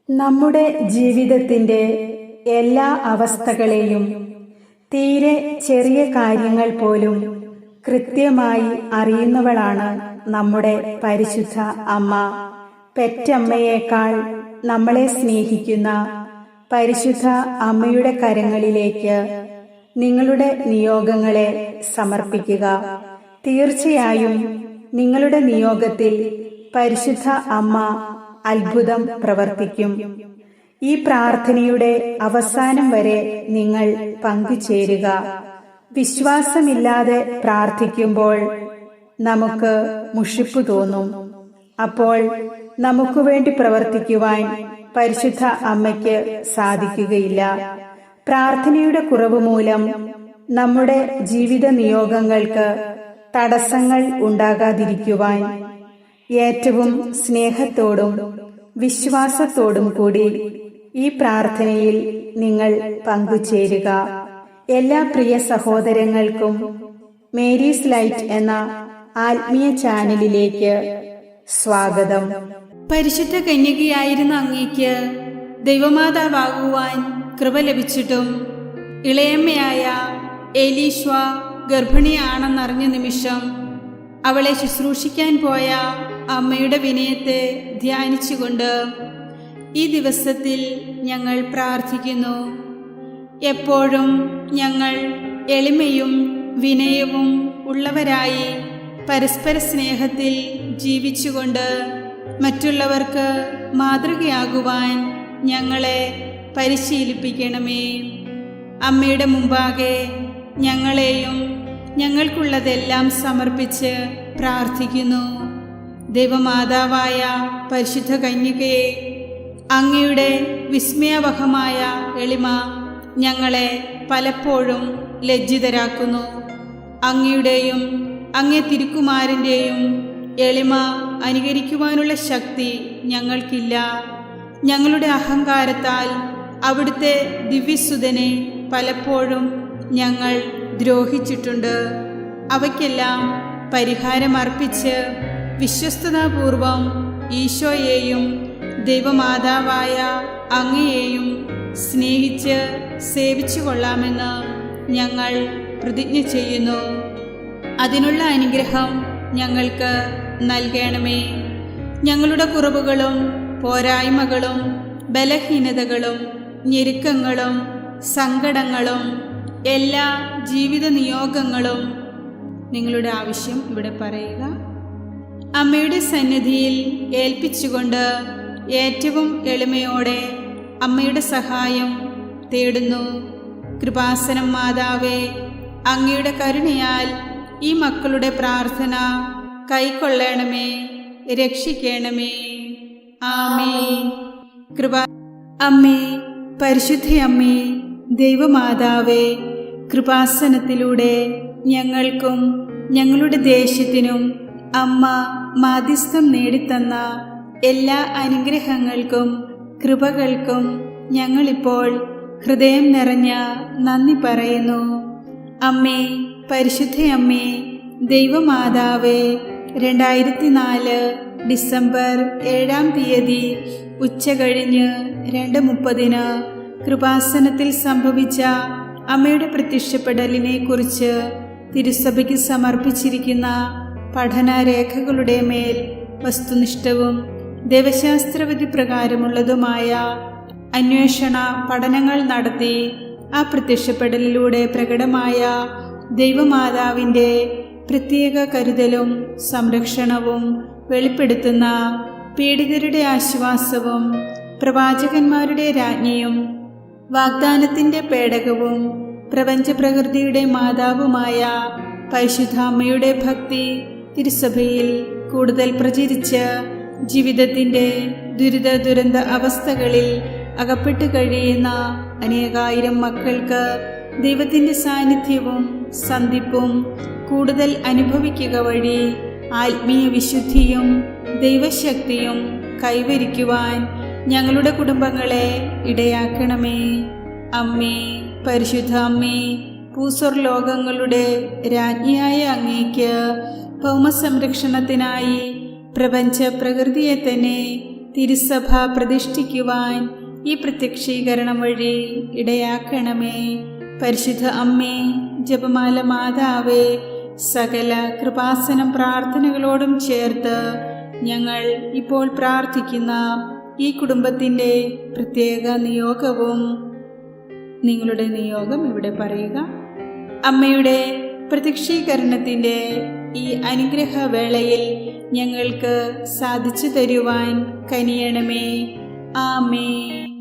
നമ്മുടെ ജീവിതത്തിൻ്റെ എല്ലാ അവസ്ഥകളെയും തീരെ ചെറിയ കാര്യങ്ങൾ പോലും കൃത്യമായി അറിയുന്നവളാണ് നമ്മുടെ പരിശുദ്ധ അമ്മ. പെറ്റമ്മയേക്കാൾ നമ്മളെ സ്നേഹിക്കുന്ന പരിശുദ്ധ അമ്മയുടെ കരങ്ങളിലേക്ക് നിങ്ങളുടെ നിയോഗങ്ങളെ സമർപ്പിക്കുക. തീർച്ചയായും നിങ്ങളുടെ നിയോഗത്തിൽ പരിശുദ്ധ അമ്മ അത്ഭുതം പ്രവർത്തിക്കും. ഈ പ്രാർത്ഥനയുടെ അവസാനം വരെ നിങ്ങൾ പങ്കുചേരുക. വിശ്വാസമില്ലാതെ പ്രാർത്ഥിക്കുമ്പോൾ നമുക്ക് മുഷിപ്പ് തോന്നും. അപ്പോൾ നമുക്ക് വേണ്ടി പ്രവർത്തിക്കുവാൻ പരിശുദ്ധ അമ്മയ്ക്ക് സാധിക്കുകയില്ല. പ്രാർത്ഥനയുടെ കുറവ് മൂലം നമ്മുടെ ജീവിത നിയോഗങ്ങൾക്ക് തടസ്സങ്ങൾ ഉണ്ടാകാതിരിക്കുവാൻ ഏറ്റവും സ്നേഹത്തോടും വിശ്വാസത്തോടും കൂടി ഈ പ്രാർത്ഥനയിൽ നിങ്ങൾ പങ്കുചേരുക. എല്ലാ പ്രിയ സഹോദരങ്ങൾക്കും മേരീസ് ലൈറ്റ് എന്ന ആത്മീയ ചാനലിലേക്ക് സ്വാഗതം. പരിശുദ്ധ കന്യകയായിരുന്ന അങ്ങേക്ക് ദൈവമാതാവാകുവാൻ കൃപ ലഭിച്ചിട്ടും ഇളയമ്മയായ എലീശ്വ ഗർഭിണിയാണെന്നറിഞ്ഞ നിമിഷം അവളെ ശുശ്രൂഷിക്കാൻ പോയ അമ്മയുടെ വിനയത്തെ ധ്യാനിച്ചുകൊണ്ട് ഈ ദിവസത്തിൽ ഞങ്ങൾ പ്രാർത്ഥിക്കുന്നു. എപ്പോഴും ഞങ്ങൾ എളിമയും വിനയവും ഉള്ളവരായി പരസ്പര സ്നേഹത്തിൽ ജീവിച്ചുകൊണ്ട് മറ്റുള്ളവർക്ക് മാതൃകയാകുവാൻ ഞങ്ങളെ പരിശീലിപ്പിക്കണമേ. അമ്മയുടെ മുമ്പാകെ ഞങ്ങളെയും ഞങ്ങൾക്കുള്ളതെല്ലാം സമർപ്പിച്ച് പ്രാർത്ഥിക്കുന്നു. ദൈവമാതാവായ പരിശുദ്ധ കന്യകയെ, അങ്ങയുടെ വിസ്മയവഹമായ എളിമ ഞങ്ങളെ പലപ്പോഴും ലജ്ജിതരാക്കുന്നു. അങ്ങയുടെയും അങ്ങേ തിരുക്കുമാരൻ്റെയും എളിമ അനുകരിക്കുവാനുള്ള ശക്തി ഞങ്ങൾക്കില്ല. ഞങ്ങളുടെ അഹങ്കാരത്താൽ അവിടുത്തെ ദിവ്യസുതനെ പലപ്പോഴും ഞങ്ങൾ ദ്രോഹിച്ചിട്ടുണ്ട്. അവയ്ക്കെല്ലാം പരിഹാരമർപ്പിച്ച് വിശ്വസ്തതാപൂർവം ഈശോയെയും ദൈവമാതാവായ അങ്ങയെയും സ്നേഹിച്ച് സേവിച്ചു കൊള്ളാമെന്ന് ഞങ്ങൾ പ്രതിജ്ഞ ചെയ്യുന്നു. അതിനുള്ള അനുഗ്രഹം ഞങ്ങൾക്ക് നൽകണമേ. ഞങ്ങളുടെ കുറവുകളും പോരായ്മകളും ബലഹീനതകളും ഞെരുക്കങ്ങളും സങ്കടങ്ങളും എല്ലാ ജീവിത നിയോഗങ്ങളും നിങ്ങളുടെ ആവശ്യം ഇവിടെ പറയുക. അമ്മയുടെ സന്നിധിയിൽ ഏൽപ്പിച്ചുകൊണ്ട് ഏറ്റവും എളിമയോടെ അമ്മയുടെ സഹായം തേടുന്നു. കൃപാസനം മാതാവേ, അങ്ങയുടെ കരുണയാൽ ഈ മക്കളുടെ പ്രാർത്ഥന കൈക്കൊള്ളണമേ, രക്ഷിക്കണമേ. ആമേൻ. അമ്മേ, പരിശുദ്ധ അമ്മേ, ദൈവമാതാവേ, കൃപാസനത്തിലൂടെ ഞങ്ങൾക്കും ഞങ്ങളുടെ ദേശത്തിനും അമ്മ മാധ്യസ്ഥം നേടിത്തന്ന എല്ലാ അനുഗ്രഹങ്ങൾക്കും കൃപകൾക്കും ഞങ്ങളിപ്പോൾ ഹൃദയം നിറഞ്ഞ നന്ദി പറയുന്നു. അമ്മേ, പരിശുദ്ധ അമ്മേ, ദൈവമാതാവേ, 2004 ഡിസംബർ 7-ാം തീയതി ഉച്ചകഴിഞ്ഞ് 2:30 കൃപാസനത്തിൽ സംഭവിച്ച അമ്മയുടെ പ്രത്യക്ഷപ്പെടലിനെ കുറിച്ച് തിരുസഭയ്ക്ക് സമർപ്പിച്ചിരിക്കുന്ന പഠനരേഖകളുടെ മേൽ വസ്തുനിഷ്ഠവും ദൈവശാസ്ത്രവിധി പ്രകാരമുള്ളതുമായ അന്വേഷണ പഠനങ്ങൾ നടത്തി ആ പ്രത്യക്ഷപ്പെടലിലൂടെ പ്രകടമായ ദൈവമാതാവിൻ്റെ പ്രത്യേക കരുതലും സംരക്ഷണവും വെളിപ്പെടുത്തുന്ന പീഡിതരുടെ ആശ്വാസവും പ്രവാചകന്മാരുടെ രാജ്ഞിയും വാഗ്ദാനത്തിൻ്റെ പേടകവും പ്രപഞ്ചപ്രകൃതിയുടെ മാതാവുമായ പരിശുദ്ധാമ്മയുടെ ഭക്തി തിരുസഭയിൽ കൂടുതൽ പ്രചരിച്ച് ജീവിതത്തിൻ്റെ ദുരിത അവസ്ഥകളിൽ അകപ്പെട്ടു കഴിയുന്ന അനേകായിരം മക്കൾക്ക് ദൈവത്തിൻ്റെ സാന്നിധ്യവും സന്ധിപ്പും കൂടുതൽ അനുഭവിക്കുക വഴി ആത്മീയ വിശുദ്ധിയും ദൈവശക്തിയും കൈവരിക്കുവാൻ ഞങ്ങളുടെ കുടുംബങ്ങളെ ഇടയാക്കണമേ. അമ്മേ, പരിശുദ്ധ അമ്മേ, ഭൂസ്വർ ലോകങ്ങളുടെ രാജ്ഞിയായ അങ്ങേക്ക് ഭൗമസംരക്ഷണത്തിനായി പ്രപഞ്ച പ്രകൃതിയെ തന്നെ തിരുസഭ പ്രതിഷ്ഠിക്കുവാൻ ഈ പ്രത്യക്ഷീകരണം വഴി ഇടയാക്കണമേ. പരിശുദ്ധ അമ്മേ, ജപമാല മാതാവേ, സകല കൃപാസനം പ്രാർത്ഥനകളോടും ചേർത്ത് ഞങ്ങൾ ഇപ്പോൾ പ്രാർത്ഥിക്കുന്ന ഈ കുടുംബത്തിൻ്റെ പ്രത്യേക നിയോഗവും നിങ്ങളുടെ നിയോഗം ഇവിടെ പറയുക. അമ്മയുടെ പ്രത്യക്ഷീകരണത്തിൻ്റെ ഈ അനുഗ്രഹവേളയിൽ ഞങ്ങൾക്ക് സാധിച്ചു തരുവാൻ കനിയണമേ. ആമേൻ.